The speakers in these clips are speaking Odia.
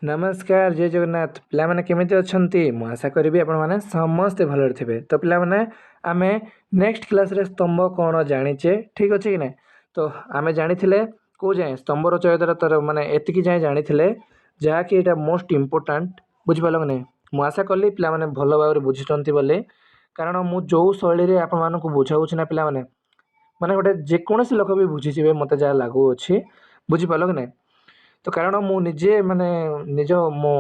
नमस्कार जय जगन्नाथ पिलामाने केमिति अछंती मु आशा करिबी आपण माने समस्त भलरे थिबे। तो पिलामाने आमे नेक्स्ट क्लास रे स्तंभ कोन जानिचे ठीक अछि कि नै। तो आमे जानिथिले को जाय स्तंभ रचयितार तर माने एतिकी जाय जानिथिले जहा कि एटा मोस्ट इंपोर्टेंट बुझि पालो कि नै। मु आशा करली पिलामाने भलो भाबरे बुझिचंती बोले कारण मु जो शैली रे आपण मानको बुझाउछि ना पिलामाने माने गोटे जे कोनोसी लोक भी बुझिजिबे मते जा लागू अछि बुझि पालो कि नै। तो कारण मु निजे माने निज मो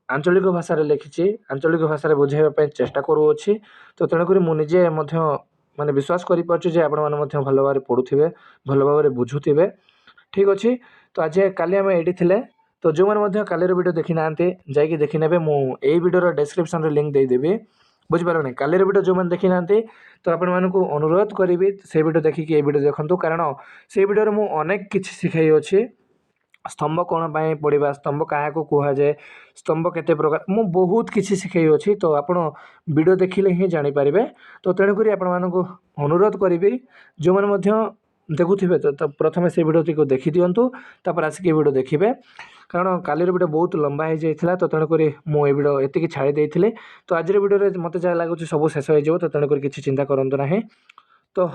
आंचलिक भाषा रे लिखिछि आंचलिक भाषा रे बुझाइबा पय चेष्टा करूछि। तो तेणुकरी मु निजे मध्य माने विश्वास करि पारछु जे आपण माने मध्य भलो भाबरे पढुथिबे भलो भाबरे बुझुथिबे ठीक अछि। तो आज काली हम एडी थिले तो जो माने मध्य काली रो वीडियो देखि नांते जाय कि देखि नेबे मु एई वीडियो रो डिस्क्रिप्शन रे लिंक दे देबी बुझि पारो नै। काली रो वीडियो जो माने देखि नांते तो आपण मानको अनुरोध करिवि से वीडियो देखि कि ए वीडियो देखंतु कारण से वीडियो रे मु अनेक किछि सिखाइ अछि। स्तंभ कोन पाए पढ़ा स्तंभ क्या कह जाए स्तंभ केते प्रकार मु बहुत किसी शिखाई अच्छी। तो आप वीडियो देखिले ही जानीपारे। तो तेणुक आपको अनुरोध करी जो मैंने देखुवे तो प्रथम से वीडियो टी देखी दिंतु तापर आसिक वीडियो देखिए कारण काली वीडियो बहुत लंबा हो जाता। तो तेणुक मुझे वीडियो एति छाड़ी देती। तो आज वीडियो मत जहाँ लगुच सब शेष हो। तो तेणुक किसी चिंता करूँ ना। तो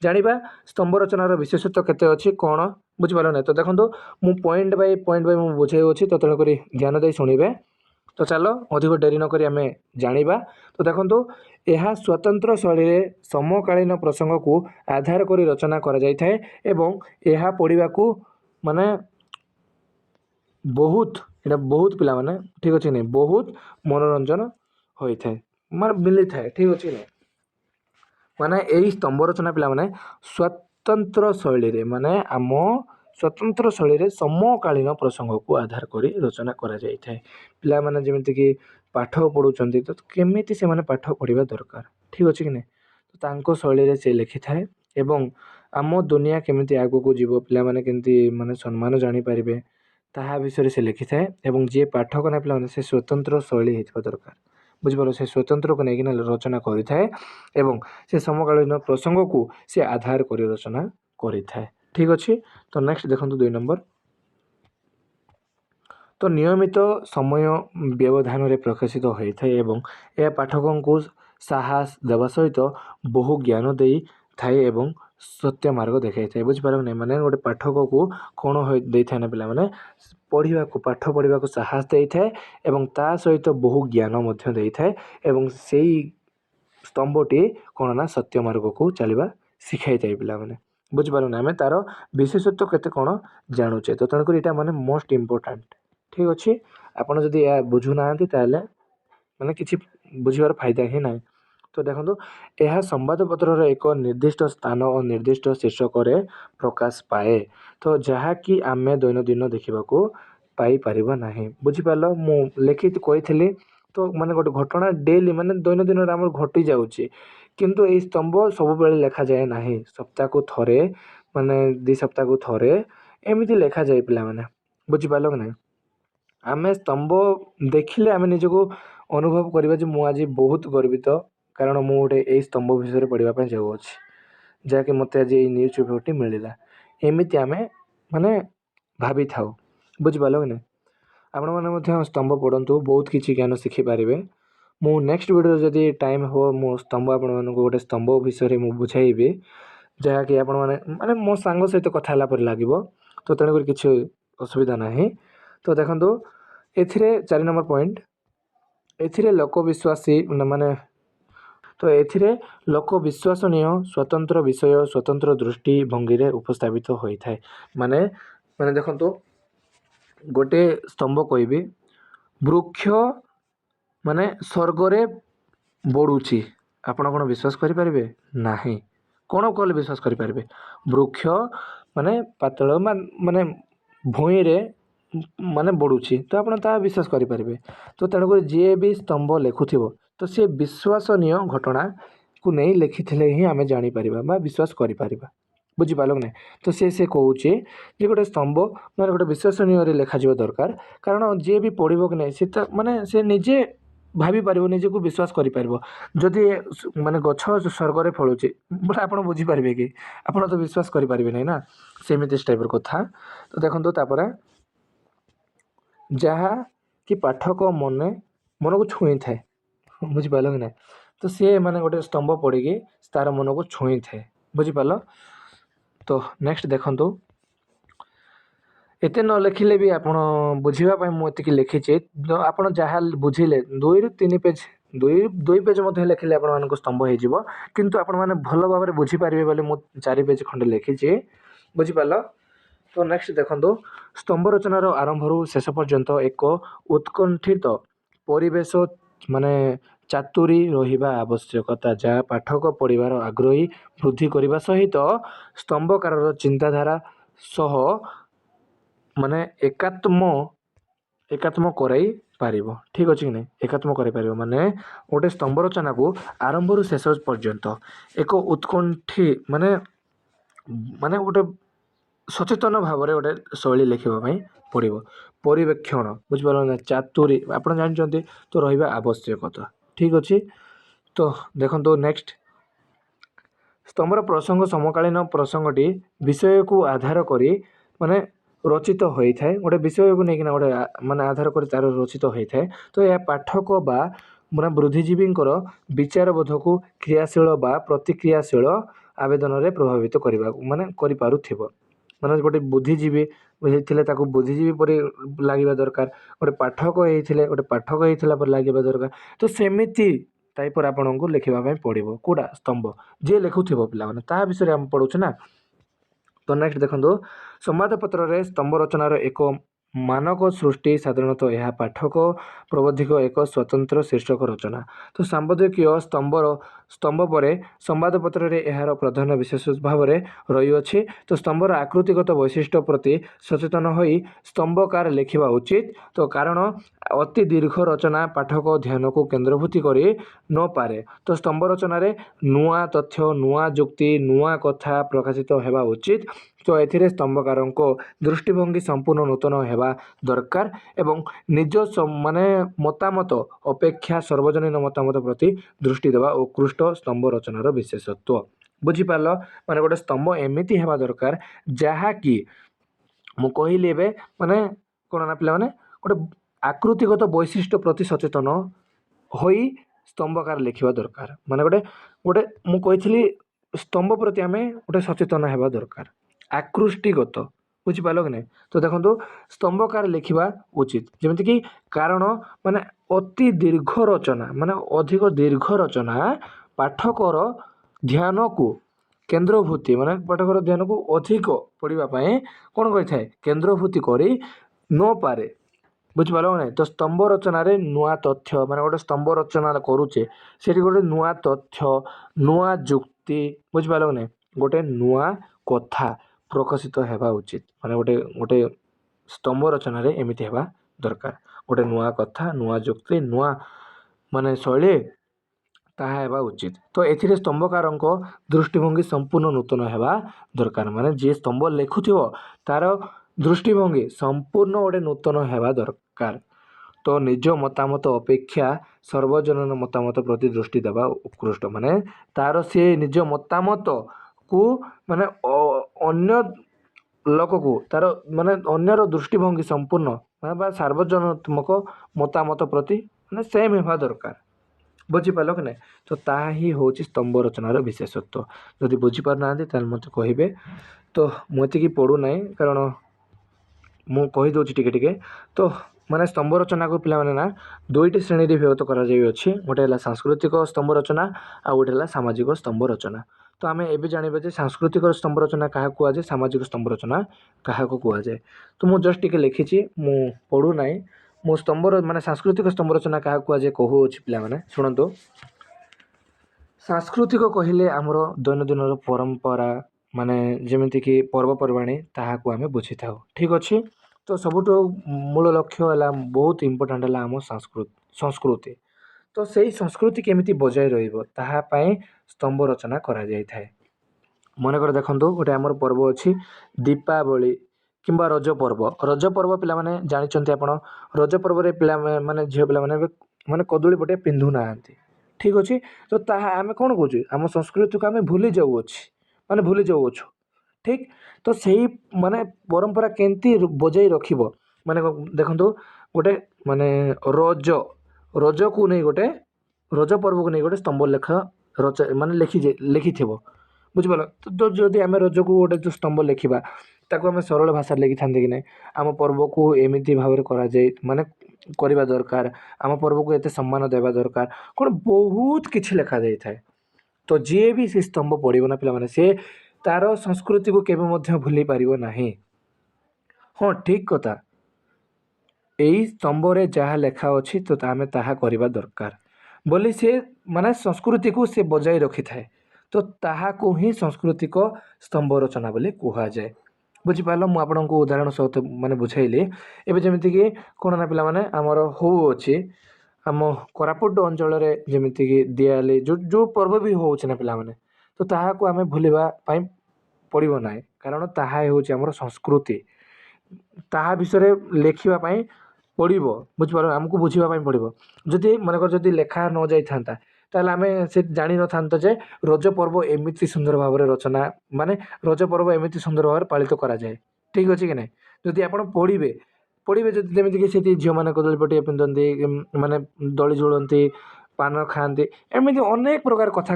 जानिबा स्तंभ रचनार विशेषत्व केते अछि कोन बुझिपारो नै। तो देखंतु मु पॉइंट बाय मु बुझाई अछि। तो तेणुक ध्यान दे शुणिबे। तो चलो अधिक डेरी न करी आमे जानिबा। तो देखंतु यह स्वतंत्र शैली रे समकालीन प्रसंग को आधार करी रचना करा जाय थाए एवं यह पढ़िबा को माने बहुत पिला माने ठीक अछि नै बहुत मनोरंजन होई थाए माने मिली थाए ठीक अछि नै। माने यही स्तंभ रचना पिला माने स्वतंत्र शैली रे माने आम स्वतंत्र शैली रे समकालीन प्रसंग को आधार करी रचना करा जाय थाए। पिला माने जेमिति कि पाठ पढुचंती तो केमिति से माने पाठ पढिबा दरकार ठीक अछि कि नै। तो तांको शैली रे से लिखि थाए एवं आम दुनिया केमिति आगु को जीवो पिला माने केमिति माने सम्मान जानि परिबे ताहा विषय से लिखि थाए एवं जे पाठक ना पिला माने से स्वतंत्र शैली हेतबा दरकार बुझिपारो से स्वतंत्र को नेकिना रचना करि थाए एवं से समकालीन प्रसंग को से आधार करी रचना करि थाए ठीक अछि। तो नेक्स्ट देखंतु 2 नंबर। तो नियमित समय व्यवधान रे प्रकाशित होई थाए एवं ए पाठकों को साहस देवा सहित बहु ज्ञान देई थाए एवं सत्य मार्ग देखाई थाए बुझिपारो नै। माने गोटे पाठक को कोन होई देई थाए ना पिला माने पढ़िबा को पाठ पढ़िबा को साहस देई थाए एवं ता सहित बहु ज्ञान मध्य देई थाए एवं सेई स्तंभटी कोन ना सत्य मार्ग को चलवा सिखाई थाए पिला माने बुझिपारो ना। आमे तार विशेषत्व केते कोन जानुचे तो तेणुकर एटा माने मोस्ट इंपोर्टेंट ठीक अछि। आपण जदि या बुझु नांती ताले माने किछि बुझिबार फायदा ही नाही। तो देखंतु यह संवाद पत्र रे एक निर्दिष्ट स्थान और निर्दिष्ट शीर्षक रे प्रकाश पाए तो जहा कि आमे दैनंदिन देखिबा को पाई परिबा नाही बुझिपालो। मु लिखित कहिथिली तो माने गोटे घटना डेली माने दैनंदिन हमर घटी जाउची किंतु ए स्तंभ सब बेले लेखा जाए नाही सप्ताह को थरे माने 2 सप्ताह को थरे एमिति लेखा जाए पिला माने बुझिपालो कि नाही। आमे स्तंभ देखिले आमे निजको अनुभव करबा जे मु आज बहुत गर्वित कारण मु गोटे ए स्तंभ विषय पढ़िबा पय जाउ अछि जा कि मते आज ए न्यूज़ पेपर मिलिला एमिति आमे माने भाबी थाउ बुझिपालो कि नाही। आपण माने मध्य स्तंभ पढ़ंतु बहुत किछि ज्ञान सिखि पारिबे। मु नेक्स्ट वीडियो जदि टाइम हो मु स्तंभ आपण मानको गोटे स्तंभ विषय मु बुझाइबे जहा कि आपण माने मो सांग सहित कथा हला पर लागिवो। तो तेणुकर किछि असुविधा नाही। तो देखंतु एथिरे 4 नंबर पॉइंट एथिरे लोक विश्वासी माने तो एथिरे लोक विश्वसनीय स्वतंत्र विषय स्वतंत्र दृष्टि भंगी रे उपस्थापित होई थाए माने माने देखंतु गोटे स्तंभ कहबी वृक्ष माने स्वर्ग रे बढुची आपण कोन विश्वास करि परिबे नाही कोन कहले विश्वास करि परिबे वृक्ष माने पातळ माने भूई रे माने बढुची तो आपण ता विश्वास करि परिबे। तो तेणुकर जे भी स्तंभ लेखुथिबो तो से विश्वसनीय घटना को नहीं लिखिथिले ही आमे जानि परिबा बा विश्वास करि परिबा बुझिपालो नै। तो से कहूचे जे गोटे स्तंभ माने गोटे विश्वसनीय रे लेखा जीव दरकार कारण जे भी पढ़िबो कि नै से माने से निजे भाबी पारिबो निजे को विश्वास करि पारिबो जदि माने गछ स्वर्ग रे फळुचे बोले आपण बुझि पारिबे कि आपण तो विश्वास करि पारिबे नै ना सेमिति टाइप र कथा। तो देखंतु तापरे ଯାହା କି ପାଠକ ମନକୁ ଛୁଇଁଥାଏ। ବୁଝିପାରିଲ କି ନାହିଁ? ତ ସିଏ ମାନେ ଗୋଟେ ସ୍ତମ୍ଭ ପଡ଼ିକି ତାର ମନକୁ ଛୁଇଁଥାଏ। ବୁଝିପାରିଲ? ତ ନେକ୍ସଟ ଦେଖନ୍ତୁ, ଏତେ ନ ଲେଖିଲେ ବି ଆପଣ ବୁଝିବା ପାଇଁ ମୁଁ ଏତିକି ଲେଖିଛି। ଆପଣ ଯାହା ବୁଝିଲେ 2 ରୁ 3 ପେଜ, ଦୁଇ ପେଜ ମଧ୍ୟ ଲେଖିଲେ ଆପଣମାନଙ୍କୁ ସ୍ତମ୍ଭ ହେଇଯିବ। କିନ୍ତୁ ଆପଣମାନେ ଭଲ ଭାବରେ ବୁଝିପାରିବେ ବୋଲି ମୁଁ 4 ପେଜ ଖଣ୍ଡେ ଲେଖିଛି। ବୁଝିପାରିଲ? ତ ନେକ୍ସଟ ଦେଖନ୍ତୁ, ସ୍ତମ୍ଭ ରଚନାର ଆରମ୍ଭରୁ ଶେଷ ପର୍ଯ୍ୟନ୍ତ ଏକ ଉତ୍କଣ୍ଠିତ ପରିବେଶ ମାନେ ଚାତୁରୀ ରହିବା ଆବଶ୍ୟକତା, ଯାହା ପାଠକ ପଢ଼ିବାର ଆଗ୍ରହୀ ବୃଦ୍ଧି କରିବା ସହିତ ସ୍ତମ୍ଭକାରର ଚିନ୍ତାଧାରା ସହ ମାନେ ଏକାତ୍ମ କରାଇ ପାରିବ। ଠିକ୍ ଅଛି କି ନାହିଁ? ଏକାତ୍ମ କରାଇପାରିବ ମାନେ ଗୋଟେ ସ୍ତମ୍ଭ ରଚନାକୁ ଆରମ୍ଭରୁ ଶେଷ ପର୍ଯ୍ୟନ୍ତ ଏକ ଉତ୍କଣ୍ଠି ମାନେ ଗୋଟେ ସଚେତନ ଭାବରେ ଗୋଟେ ଶୈଳୀ ଲେଖିବା ପାଇଁ ପଡ଼ିବ। ପରିବେକ୍ଷଣ, ବୁଝିପାରିଲ ନା? ଚାତୁରୀ ଆପଣ ଜାଣିଛନ୍ତି ତ ରହିବା ଆବଶ୍ୟକତା। ଠିକ୍ ଅଛି। ତ ଦେଖନ୍ତୁ ନେକ୍ସଟ, ସ୍ତମ୍ଭର ପ୍ରସଙ୍ଗ ସମକାଳୀନ ପ୍ରସଙ୍ଗଟି ବିଷୟକୁ ଆଧାର କରି ମାନେ ରଚିତ ହୋଇଥାଏ। ଗୋଟେ ବିଷୟକୁ ନେଇକିନା ଗୋଟେ ମାନେ ଆଧାର କରି ତାର ରଚିତ ହୋଇଥାଏ। ତ ଏହା ପାଠକ ବା ବୁଦ୍ଧିଜୀବୀଙ୍କର ବିଚାରବୋଧକୁ କ୍ରିୟାଶୀଳ ବା ପ୍ରତିକ୍ରିୟାଶୀଳ ଆବେଦନରେ ପ୍ରଭାବିତ କରିପାରୁଥିବ। ମାନେ ଗୋଟେ ବୁଦ୍ଧିଜୀବୀ ହେଇଥିଲେ ତାକୁ ବୁଦ୍ଧିଜୀବୀ ପରି ଲାଗିବା ଦରକାର। ଗୋଟେ ପାଠକ ହେଇଥିଲା ପରି ଲାଗିବା ଦରକାର। ତ ସେମିତି ଟାଇପର ଆପଣଙ୍କୁ ଲେଖିବା ପାଇଁ ପଡ଼ିବ। କେଉଁଟା? ସ୍ତମ୍ଭ। ଯିଏ ଲେଖୁଥିବ ପିଲାମାନେ ତାହା ବିଷୟରେ ଆମେ ପଢ଼ୁଛୁ ନା। ତ ନେକ୍ସଟ ଦେଖନ୍ତୁ, ସମ୍ବାଦପତ୍ରରେ ସ୍ତମ୍ଭ ରଚନାର ଏକ ମାନକ ସୃଷ୍ଟି। ସାଧାରଣତଃ ଏହା ପାଠକ ପ୍ରବନ୍ଧିକ ଏକ ସ୍ୱତନ୍ତ୍ର ଶୀର୍ଷକ ରଚନା। ତ ସମ୍ପାଦକୀୟ ସ୍ତମ୍ଭ ପରେ ସମ୍ବାଦପତ୍ରରେ ଏହାର ପ୍ରଧାନ ବିଶେଷ ଭାବରେ ରହିଅଛି। ତ ସ୍ତମ୍ଭର ଆକୃତିଗତ ବୈଶିଷ୍ଟ୍ୟ ପ୍ରତି ସଚେତନ ହୋଇ ସ୍ତମ୍ଭକାର ଲେଖିବା ଉଚିତ। ତ କାରଣ ଅତି ଦୀର୍ଘ ରଚନା ପାଠକ ଧ୍ୟାନକୁ କେନ୍ଦ୍ରଭୂତି କରି ନପାରେ। ତ ସ୍ତମ୍ଭ ରଚନାରେ ନୂଆ ତଥ୍ୟ, ନୂଆ ଯୁକ୍ତି, ନୂଆ କଥା ପ୍ରକାଶିତ ହେବା ଉଚିତ। ତ ଏଥିରେ ସ୍ତମ୍ଭକାରଙ୍କ ଦୃଷ୍ଟିଭଙ୍ଗୀ ସମ୍ପୂର୍ଣ୍ଣ ନୂତନ ହେବା ଦରକାର ଏବଂ ନିଜ ମତାମତ ଅପେକ୍ଷା ସାର୍ବଜନୀନ ମତାମତ ପ୍ରତି ଦୃଷ୍ଟି ଦେବା ଉତ୍କୃଷ୍ଟ ସ୍ତମ୍ଭ ରଚନାର ବିଶେଷତ୍ୱ। ବୁଝିପାରିଲ? ମାନେ ଗୋଟେ ସ୍ତମ୍ଭ ଏମିତି ହେବା ଦରକାର ଯାହାକି ମୁଁ କହିଲି ଏବେ କ'ଣ ନା ପିଲାମାନେ, ଗୋଟେ ଆକୃତିଗତ ବୈଶିଷ୍ଟ୍ୟ ପ୍ରତି ସଚେତନ ହୋଇ ସ୍ତମ୍ଭକାର ଲେଖିବା ଦରକାର। ମାନେ ଗୋଟେ ମୁଁ କହିଥିଲି ସ୍ତମ୍ଭ ପ୍ରତି ଆମେ ଗୋଟେ ସଚେତନ ହେବା ଦରକାର। ଆକୃଷ୍ଟିଗତ, ବୁଝିପାରିଲ କି ନାହିଁ? ତ ଦେଖନ୍ତୁ, ସ୍ତମ୍ଭକାର ଲେଖିବା ଉଚିତ। ଯେମିତିକି କାରଣ ଅତି ଦୀର୍ଘ ରଚନା ଅଧିକ ଦୀର୍ଘ ରଚନା ପାଠକର ଧ୍ୟାନକୁ କେନ୍ଦ୍ରଭୂତି ପାଠକର ଧ୍ୟାନକୁ ଅଧିକ ପଢ଼ିବା ପାଇଁ କ'ଣ କରିଥାଏ? କେନ୍ଦ୍ରଭୂତି କରି ନପାରେ। ବୁଝିପାରିଲ କି ନାହିଁ? ତ ସ୍ତମ୍ଭ ରଚନାରେ ନୂଆ ତଥ୍ୟ ଗୋଟେ ସ୍ତମ୍ଭ ରଚନା କରୁଛେ, ସେଠି ଗୋଟେ ନୂଆ ତଥ୍ୟ, ନୂଆ ଯୁକ୍ତି, ବୁଝିପାରିଲ କି ନାହିଁ? ଗୋଟେ ନୂଆ କଥା ପ୍ରକାଶିତ ହେବା ଉଚିତ। ଗୋଟେ ସ୍ତମ୍ଭ ରଚନାରେ ଏମିତି ହେବା ଦରକାର। ଗୋଟେ ନୂଆ କଥା, ନୂଆ ଯୁକ୍ତି, ନୂଆ ଶୈଳୀ ତାହା ହେବା ଉଚିତ। ତ ଏଥିରେ ସ୍ତମ୍ଭକାରଙ୍କ ଦୃଷ୍ଟିଭଙ୍ଗୀ ସମ୍ପୂର୍ଣ୍ଣ ନୂତନ ହେବା ଦରକାର। ଯିଏ ସ୍ତମ୍ଭ ଲେଖୁଥିବ ତାର ଦୃଷ୍ଟିଭଙ୍ଗୀ ସମ୍ପୂର୍ଣ୍ଣ ଗୋଟେ ନୂତନ ହେବା ଦରକାର। ତ ନିଜ ମତାମତ ଅପେକ୍ଷା ସାର୍ବଜନୀନ ମତାମତ ପ୍ରତି ଦୃଷ୍ଟି ଦେବା ଉତ୍କୃଷ୍ଟ। ତାର ସିଏ ନିଜ ମତାମତକୁ ଅନ୍ୟ ଲୋକକୁ ତାର ଅନ୍ୟର ଦୃଷ୍ଟିଭଙ୍ଗୀ ସମ୍ପୂର୍ଣ୍ଣ ବା ସାର୍ବଜନୀନ ମତାମତ ପ୍ରତି ସେମ୍ ହେବା ଦରକାର। ବୁଝିପାରିଲ କି ନାହିଁ? ତ ତାହା ହିଁ ହେଉଛି ସ୍ତମ୍ଭ ରଚନାର ବିଶେଷତ୍ୱ। ଯଦି ବୁଝିପାରୁନାହାନ୍ତି ତାହେଲେ ମୋତେ କହିବେ। ତ ମୁଁ ଏତିକି ପଢ଼ୁନାହିଁ, କାରଣ ମୁଁ କହିଦେଉଛି ଟିକେ। ତ ସ୍ତମ୍ଭ ରଚନାକୁ ପିଲାମାନେ ନା 2ଟି ଶ୍ରେଣୀରେ ବିଭକ୍ତ କରାଯାଇଅଛି। ଗୋଟେ ହେଲା ସାଂସ୍କୃତିକ ସ୍ତମ୍ଭ ରଚନା, ଆଉ ଗୋଟେ ହେଲା ସାମାଜିକ ସ୍ତମ୍ଭ ରଚନା। ତ ଆମେ ଏବେ ଜାଣିବା ଯେ ସାଂସ୍କୃତିକ ସ୍ତମ୍ଭ ରଚନା କାହାକୁ କୁହାଯାଏ, ସାମାଜିକ ସ୍ତମ୍ଭ ରଚନା କାହାକୁ କୁହାଯାଏ। ତ ମୁଁ ଜଷ୍ଟ ଟିକେ ଲେଖିଛି, ମୁଁ ପଢ଼ୁନାହିଁ। ମୁଁ ସାଂସ୍କୃତିକ ସ୍ତମ୍ଭ ରଚନା କାହାକୁ କୁହାଯାଏ କହୁଅଛି ପିଲାମାନେ, ଶୁଣନ୍ତୁ। ସାଂସ୍କୃତିକ କହିଲେ ଆମର ଦୈନନ୍ଦିନର ପରମ୍ପରା ଯେମିତିକି ପର୍ବପର୍ବାଣି, ତାହାକୁ ଆମେ ବୁଝିଥାଉ। ଠିକ୍ ଅଛି। ତ ସବୁଠୁ ମୂଳ ଲକ୍ଷ୍ୟ ହେଲା, ବହୁତ ଇମ୍ପୋର୍ଟାଣ୍ଟ ହେଲା ଆମ ସଂସ୍କୃତି। ତ ସେଇ ସଂସ୍କୃତି କେମିତି ବଜାୟ ରହିବ ତାହା ପାଇଁ ସ୍ତମ୍ଭ ରଚନା କରାଯାଇଥାଏ। ମନେକର ଦେଖନ୍ତୁ, ଗୋଟେ ଆମର ପର୍ବ ଅଛି ଦୀପାବଳି କିମ୍ବା ରଜ ପର୍ବ ପିଲାମାନେ ଜାଣିଛନ୍ତି ଆପଣ। ରଜ ପର୍ବରେ ପିଲାମାନେ ଝିଅ ପିଲାମାନେ କଦଳୀ ପଟେ ପିନ୍ଧୁନାହାନ୍ତି। ଠିକ୍ ଅଛି। ତ ତାହା ଆମେ କ'ଣ କହୁଛୁ, ଆମ ସଂସ୍କୃତିକୁ ଆମେ ଭୁଲି ଯାଉଅଛୁ। ଠିକ୍। ତ ସେଇ ପରମ୍ପରା କେମିତି ବଜାଇ ରଖିବ? ଦେଖନ୍ତୁ, ଗୋଟେ ମାନେ ରଜକୁ ନେଇ ଗୋଟେ ରଜ ପର୍ବକୁ ନେଇ ଗୋଟେ ସ୍ତମ୍ଭ ଲେଖ ମାନେ ଲେଖିଥିବ ବୁଝିପାରିଲ। ତ ଯଦି ଆମେ ରଜକୁ ଗୋଟେ ଯେଉଁ ସ୍ତମ୍ଭ ଲେଖିବା ତାକୁ ଆମେ ସରଳ ଭାଷାରେ ଲେଖିଥାନ୍ତେ କି ନାହିଁ ଆମ ପର୍ବକୁ ଏମିତି ଭାବରେ କରାଯାଏ ମାନେ କରିବା ଦରକାର, ଆମ ପର୍ବକୁ ଏତେ ସମ୍ମାନ ଦେବା ଦରକାର, କ'ଣ ବହୁତ କିଛି ଲେଖାଯାଇଥାଏ। ତ ଯିଏ ବି ସେ ସ୍ତମ୍ଭ ପଢ଼ିବ ନା ପିଲାମାନେ ସେ ତା'ର ସଂସ୍କୃତିକୁ କେବେ ମଧ୍ୟ ଭୁଲି ପାରିବ ନାହିଁ। ହଁ ଠିକ୍ କଥା, ଏଇ ସ୍ତମ୍ଭରେ ଯାହା ଲେଖା ଅଛି ତ ଆମେ ତାହା କରିବା ଦରକାର ବୋଲି ସେ ମାନେ ସଂସ୍କୃତିକୁ ସେ ବଜାଇ ରଖିଥାଏ। ତ ତାହାକୁ ହିଁ ସାଂସ୍କୃତିକ ସ୍ତମ୍ଭ ରଚନା ବୋଲି କୁହାଯାଏ। ବୁଝିପାରିଲ, ମୁଁ ଆପଣଙ୍କୁ ଉଦାହରଣ ସହିତ ମାନେ ବୁଝାଇଲି। ଏବେ ଯେମିତିକି କ'ଣ ନା ପିଲାମାନେ ଆମର ହେଉଅଛି ଆମ କୋରାପୁଟ ଅଞ୍ଚଳରେ ଯେମିତିକି ଦିଆଲି ଯେଉଁ ପର୍ବ ବି ହେଉଛି ନା ପିଲାମାନେ, ତ ତାହାକୁ ଆମେ ଭୁଲିବା ପାଇଁ ପଡ଼ିବ ନାହିଁ, କାରଣ ତାହା ହେଉଛି ଆମର ସଂସ୍କୃତି। ତାହା ବିଷୟରେ ଲେଖିବା ପାଇଁ ପଡ଼ିବ, ବୁଝିପାରିଲ, ଆମକୁ ବୁଝିବା ପାଇଁ ପଡ଼ିବ। ଯଦି ମନେକର ଯଦି ଲେଖା ନଯାଇଥାନ୍ତା ତାହେଲେ ଆମେ ସେ ଜାଣିନଥାନ୍ତେ ଯେ ରଜ ପର୍ବ ଏମିତି ସୁନ୍ଦର ଭାବରେ ରଚନା ମାନେ ରଜ ପର୍ବ ଏମିତି ସୁନ୍ଦର ଭାବରେ ପାଳିତ କରାଯାଏ। ଠିକ୍ ଅଛି କି ନାହିଁ? ଯଦି ଆପଣ ପଢ଼ିବେ ଯଦି ଯେମିତିକି ସେଠି ଝିଅମାନେ କଦଳୀ ପଟିଆ ପିନ୍ଧନ୍ତି, ମାନେ ଦୋଳି ଝୁଲନ୍ତି, ପାନ ଖାଆନ୍ତି, ଏମିତି ଅନେକ ପ୍ରକାର କଥା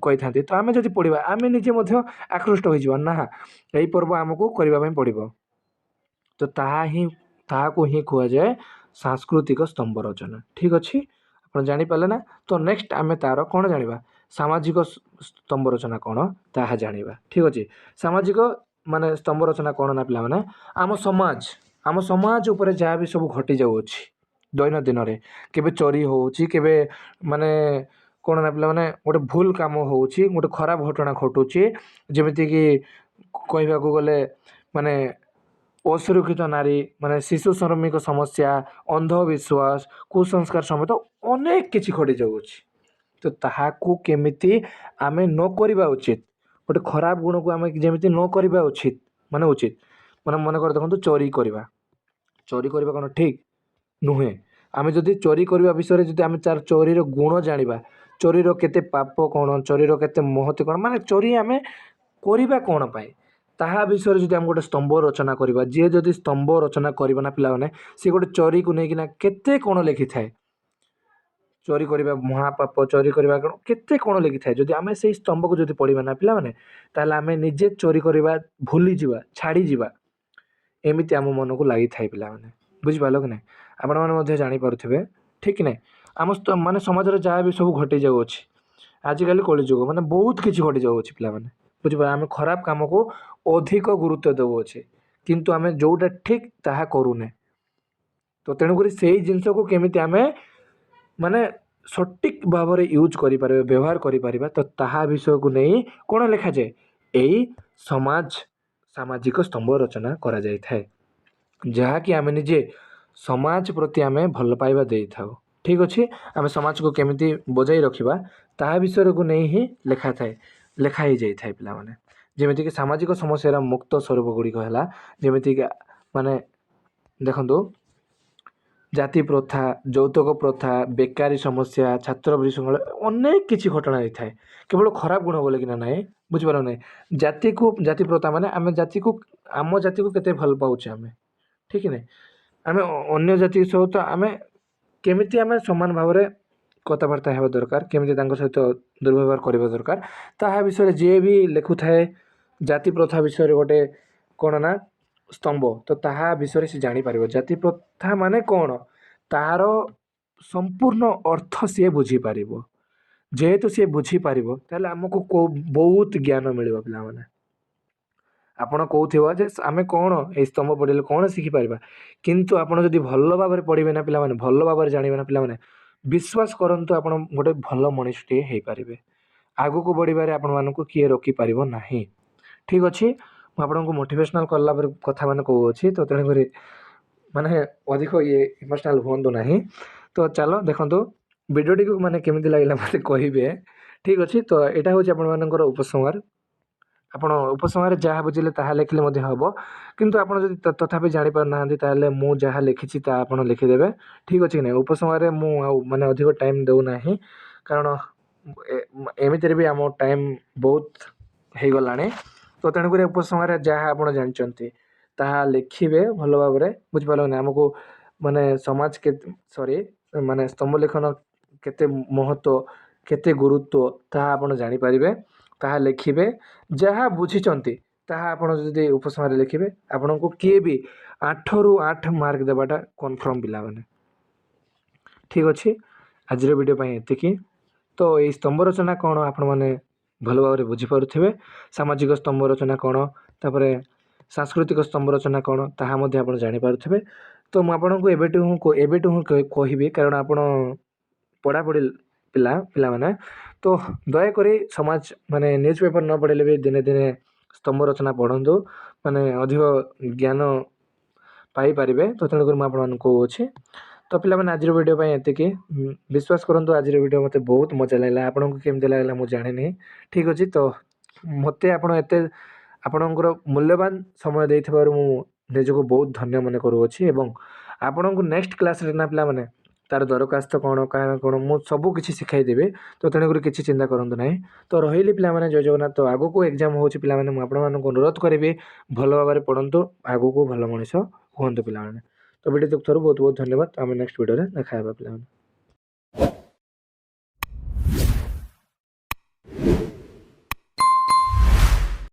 କହିଥାନ୍ତି। ତ ଆମେ ଯଦି ପଢ଼ିବା ଆମେ ନିଜେ ମଧ୍ୟ ଆକୃଷ୍ଟ ହୋଇଯିବା ନା ଏହି ପର୍ବ ଆମକୁ କରିବା ପାଇଁ ପଡ଼ିବ। ତ ତାହାକୁ ହିଁ କୁହାଯାଏ ସାଂସ୍କୃତିକ ସ୍ତମ୍ଭ ରଚନା। ଠିକ୍ ଅଛି, ଆପଣ ଜାଣିପାରିଲେ ନା? ତ ନେକ୍ସଟ ଆମେ ତା'ର କ'ଣ ଜାଣିବା, ସାମାଜିକ ସ୍ତମ୍ଭ ରଚନା କ'ଣ ତାହା ଜାଣିବା। ଠିକ୍ ଅଛି, ସାମାଜିକ ମାନେ ସ୍ତମ୍ଭ ରଚନା କ'ଣ ନା ପିଲାମାନେ ଆମ ସମାଜ ଉପରେ ଯାହା ବି ସବୁ ଘଟି ଯାଉଅଛି ଦୈନନ୍ଦିନରେ, କେବେ ଚୋରି ହେଉଛି, କେବେ ମାନେ କ'ଣ ନା ପିଲାମାନେ ଗୋଟେ ଭୁଲ କାମ ହେଉଛି, ଗୋଟେ ଖରାପ ଘଟଣା ଘଟୁଛି, ଯେମିତିକି କହିବାକୁ ଗଲେ ମାନେ ଅସୁରକ୍ଷିତ ନାରୀ, ମାନେ ଶିଶୁ ଶ୍ରମିକ ସମସ୍ୟା, ଅନ୍ଧବିଶ୍ୱାସ, କୁସଂସ୍କାର ସମେତ ଅନେକ କିଛି ଘଟି ଯାଉଅଛି। ତ ତାହାକୁ କେମିତି ଆମେ ନ କରିବା ଉଚିତ, ଗୋଟେ ଖରାପ ଗୁଣକୁ ଆମେ ଯେମିତି ନ କରିବା ଉଚିତ ମାନେ ମନେକର ଦେଖନ୍ତୁ ଚୋରି କରିବା କ'ଣ ଠିକ୍ ନୁହେଁ। ଆମେ ଯଦି ଚୋରି କରିବା ବିଷୟରେ ଯଦି ଆମେ ତାର ଚୋରିର ଗୁଣ ଜାଣିବା, ଚୋରିର କେତେ ପାପ କ'ଣ, ଚୋରିର କେତେ ମହତ୍ଵ କ'ଣ, ମାନେ ଚୋରି ଆମେ କରିବା କ'ଣ ପାଇଁ, ତାହା ବିଷୟରେ ଯଦି ଆମେ ଗୋଟେ ସ୍ତମ୍ଭ ରଚନା କରିବା, ଯିଏ ଯଦି ସ୍ତମ୍ଭ ରଚନା କରିବ ନା ପିଲାମାନେ, ସିଏ ଗୋଟେ ଚୋରିକୁ ନେଇକିନା କେତେ କ'ଣ ଲେଖିଥାଏ। ଚୋରି କରିବା ମହାପାପ, ଚୋରି କରିବା କ'ଣ କେତେ କ'ଣ ଲେଖିଥାଏ। ଯଦି ଆମେ ସେଇ ସ୍ତମ୍ଭକୁ ଯଦି ପଢ଼ିବା ନା ପିଲାମାନେ, ତାହେଲେ ଆମେ ନିଜେ ଚୋରି କରିବା ଭୁଲିଯିବା, ଛାଡ଼ିଯିବା, ଏମିତି ଆମ ମନକୁ ଲାଗିଥାଏ ପିଲାମାନେ। ବୁଝିପାରିଲ କି ନାହିଁ? ଆପଣମାନେ ମଧ୍ୟ ଜାଣିପାରୁଥିବେ ଠିକ୍ କି ନାହିଁ? ଆମ ମାନେ ସମାଜରେ ଯାହା ବି ସବୁ ଘଟି ଯାଉଅଛି ଆଜିକାଲି କଳିଯୁଗ, ମାନେ ବହୁତ କିଛି ଘଟି ଯାଉଅଛି ପିଲାମାନେ। ବୁଝିପାରିଲେ, ଆମେ ଖରାପ କାମକୁ ଅଧିକ ଗୁରୁତ୍ୱ ଦେଉଅଛେ, କିନ୍ତୁ ଆମେ ଯେଉଁଟା ଠିକ୍ ତାହା କରୁନେ। ତ ତେଣୁକରି ସେଇ ଜିନିଷକୁ କେମିତି ଆମେ ମାନେ ସଠିକ୍ ଭାବରେ ୟୁଜ୍ କରିପାରିବା, ବ୍ୟବହାର କରିପାରିବା, ତ ତାହା ବିଷୟକୁ ନେଇ କ'ଣ ଲେଖାଯାଏ, ଏଇ ସାମାଜିକ ସ୍ତମ୍ଭ ରଚନା କରାଯାଇଥାଏ, ଯାହାକି ଆମେ ନିଜେ ସମାଜ ପ୍ରତି ଆମେ ଭଲ ପାଇବା ଦେଇଥାଉ। ଠିକ୍ ଅଛି, ଆମେ ସମାଜକୁ କେମିତି ବଜାଇ ରଖିବା ତାହା ବିଷୟକୁ ନେଇ ହିଁ ଲେଖା ହେଇଯାଇଥାଏ ପିଲାମାନେ। ଯେମିତିକି ସାମାଜିକ ସମସ୍ୟାର ମୁକ୍ତ ସ୍ୱରୂପ ଗୁଡ଼ିକ ହେଲା, ଯେମିତିକି ମାନେ ଦେଖନ୍ତୁ ଜାତି ପ୍ରଥା, ଯୌତୁକ ପ୍ରଥା, ବେକାରୀ ସମସ୍ୟା, ଛାତ୍ରବୃତ୍ତି ଶୃଙ୍ଖଳ, ଅନେକ କିଛି ଘଟଣା ହେଇଥାଏ। କେବଳ ଖରାପ ଗୁଣ ବୋଲିକିନା ନାହିଁ, ବୁଝିପାରିଲ ନାହିଁ? ଜାତି ପ୍ରଥା ମାନେ ଆମ ଜାତିକୁ କେତେ ଭଲ ପାଉଛେ ଆମେ, ଠିକ୍ ନାହିଁ? ଆମେ ଅନ୍ୟ ଜାତି ସହିତ ଆମେ କେମିତି ଆମେ ସମାନ ଭାବରେ କଥାବାର୍ତ୍ତା ହେବା ଦରକାର, କେମିତି ତାଙ୍କ ସହିତ ଦୁର୍ବ୍ୟବହାର କରିବା ଦରକାର, ତାହା ବିଷୟରେ ଯିଏ ବି ଲେଖୁଥାଏ ଜାତି ପ୍ରଥା ବିଷୟରେ ଗୋଟେ କ'ଣ ନା ସ୍ତମ୍ଭ, ତ ତାହା ବିଷୟରେ ସେ ଜାଣିପାରିବ ଜାତି ପ୍ରଥା ମାନେ କ'ଣ, ତାହାର ସମ୍ପୂର୍ଣ୍ଣ ଅର୍ଥ ସିଏ ବୁଝିପାରିବ। ଯେହେତୁ ସିଏ ବୁଝିପାରିବ ତାହେଲେ ଆମକୁ ବହୁତ ଜ୍ଞାନ ମିଳିବ ପିଲାମାନେ। ଆପଣ କହୁଥିବ ଯେ ଆମେ କ'ଣ ଏଇ ସ୍ତମ୍ଭ ପଢ଼ିଲେ କ'ଣ ଶିଖିପାରିବା, କିନ୍ତୁ ଆପଣ ଯଦି ଭଲ ଭାବରେ ପଢ଼ିବେ ନା ପିଲାମାନେ, ଭଲ ଭାବରେ ଜାଣିବେ ନା ପିଲାମାନେ, ବିଶ୍ୱାସ କରନ୍ତୁ ଆପଣ ଗୋଟେ ଭଲ ମଣିଷଟିଏ ହେଇପାରିବେ। ଆଗକୁ ବଢ଼ିବାରେ ଆପଣମାନଙ୍କୁ କିଏ ରୋକିପାରିବ ନାହିଁ। ଠିକ୍ ଅଛି, ମୁଁ ଆପଣଙ୍କୁ ମୋଟିଭେସନାଲ୍ କଲା ପରେ କଥା ମାନେ କହୁଅଛି, ତ ତେଣୁକରି ମାନେ ଅଧିକ ଇମୋସନାଲ୍ ହୁଅନ୍ତୁ ନାହିଁ। ତ ଚାଲ ଦେଖନ୍ତୁ ଭିଡ଼ିଓଟିକୁ ମାନେ କେମିତି ଲାଗିଲା ମୋତେ କହିବେ। ଠିକ୍ ଅଛି, ତ ଏଇଟା ହେଉଛି ଆପଣମାନଙ୍କର ଉପସଂହାର। ଆପଣ ଉପସଂହାରରେ ଯାହା ବୁଝିଲେ ତାହା ଲେଖିଲେ ମଧ୍ୟ ହେବ, କିନ୍ତୁ ଆପଣ ଯଦି ତଥାପି ଜାଣିପାରୁନାହାନ୍ତି ତାହେଲେ ମୁଁ ଯାହା ଲେଖିଛି ତାହା ଆପଣ ଲେଖିଦେବେ। ଠିକ୍ ଅଛି କି ନାହିଁ? ଉପସଂହାରରେ ମୁଁ ଆଉ ମାନେ ଅଧିକ ଟାଇମ୍ ଦେଉନାହିଁ, କାରଣ ଏମିତିରେ ବି ଆମ ଟାଇମ୍ ବହୁତ ହେଇଗଲାଣି। ତ ତେଣୁକରି ଉପସଂହାରରେ ଯାହା ଆପଣ ଜାଣିଛନ୍ତି ତାହା ଲେଖିବେ ଭଲ ଭାବରେ, ବୁଝିପାରିଲେ ନା? ଆମକୁ ମାନେ ସମାଜ ମାନେ ସ୍ତମ୍ଭ ଲେଖନ କେତେ ମହତ୍ଵ କେତେ ଗୁରୁତ୍ୱ ତାହା ଆପଣ ଜାଣିପାରିବେ। ତାହା ଲେଖିବେ ଯାହା ବୁଝିଛନ୍ତି ତାହା ଆପଣ ଯଦି ଉପସଂହାରରେ ଲେଖିବେ ଆପଣଙ୍କୁ କିଏ ବି 8ରୁ 8 ମାର୍କ ଦେବାଟା କନଫର୍ମ ପିଲାମାନେ। ଠିକ୍ ଅଛି, ଆଜିର ଭିଡ଼ିଓ ପାଇଁ ଏତିକି। ତ ଏଇ ସ୍ତମ୍ଭ ରଚନା କ'ଣ ଆପଣମାନେ ଭଲ ଭାବରେ ବୁଝିପାରୁଥିବେ। ସାମାଜିକ ସ୍ତମ୍ଭ ରଚନା କ'ଣ, ତାପରେ ସାଂସ୍କୃତିକ ସ୍ତମ୍ଭ ରଚନା କ'ଣ ତାହା ମଧ୍ୟ ଆପଣ ଜାଣିପାରୁଥିବେ। ତ ମୁଁ ଆପଣଙ୍କୁ ଏବେଠୁ ହିଁ କହିବି, କାରଣ ଆପଣ ପଢ଼ାପଢ଼ି ପିଲାମାନେ ତ ଦୟାକରି ସମାଜ ମାନେ ନ୍ୟୁଜ୍ ପେପର୍ ନ ପଢ଼ିଲେ ବି ଦିନେ ଦିନେ ସ୍ତମ୍ଭ ରଚନା ପଢ଼ନ୍ତୁ, ମାନେ ଅଧିକ ଜ୍ଞାନ ପାଇପାରିବେ। ତ ତେଣୁକରି ମୁଁ ଆପଣମାନଙ୍କୁ କହୁଅଛି। ତ ପିଲାମାନେ ଆଜିର ଭିଡ଼ିଓ ପାଇଁ ଏତିକି। ବିଶ୍ୱାସ କରନ୍ତୁ ଆଜିର ଭିଡ଼ିଓ ମୋତେ ବହୁତ ମଜା ଲାଗିଲା। ଆପଣଙ୍କୁ କେମିତି ଲାଗିଲା ମୁଁ ଜାଣିନି। ଠିକ୍ ଅଛି, ତ ମୋତେ ଆପଣଙ୍କର ମୂଲ୍ୟବାନ ସମୟ ଦେଇଥିବାରୁ ମୁଁ ନିଜକୁ ବହୁତ ଧନ୍ୟ ମନେ କରୁଅଛି ଏବଂ ଆପଣଙ୍କୁ ନେକ୍ସଟ କ୍ଲାସ୍ରେ ନା ପିଲାମାନେ ତା'ର ଦରଖାସ୍ତ କ'ଣ କ'ଣ ମୁଁ ସବୁ କିଛି ଶିଖାଇଦେବି। ତ ତେଣୁକରି କିଛି ଚିନ୍ତା କରନ୍ତୁ ନାହିଁ। ତ ରହିଲି ପିଲାମାନେ, ଜୟ ଜଗନ୍ନାଥ। ତ ଆଗକୁ ଏକ୍ଜାମ୍ ହେଉଛି ପିଲାମାନେ, ମୁଁ ଆପଣମାନଙ୍କୁ ଅନୁରୋଧ କରିବି ଭଲ ଭାବରେ ପଢ଼ନ୍ତୁ, ଆଗକୁ ଭଲ ମଣିଷ ହୁଅନ୍ତୁ ପିଲାମାନେ। ତ ଭିଡ଼ିଓ ଦେଖୁଥିବାରୁ ବହୁତ ବହୁତ ଧନ୍ୟବାଦ। ଆମେ ନେକ୍ସଟ ଭିଡ଼ିଓରେ ଦେଖା ହେବା ପିଲାମାନେ।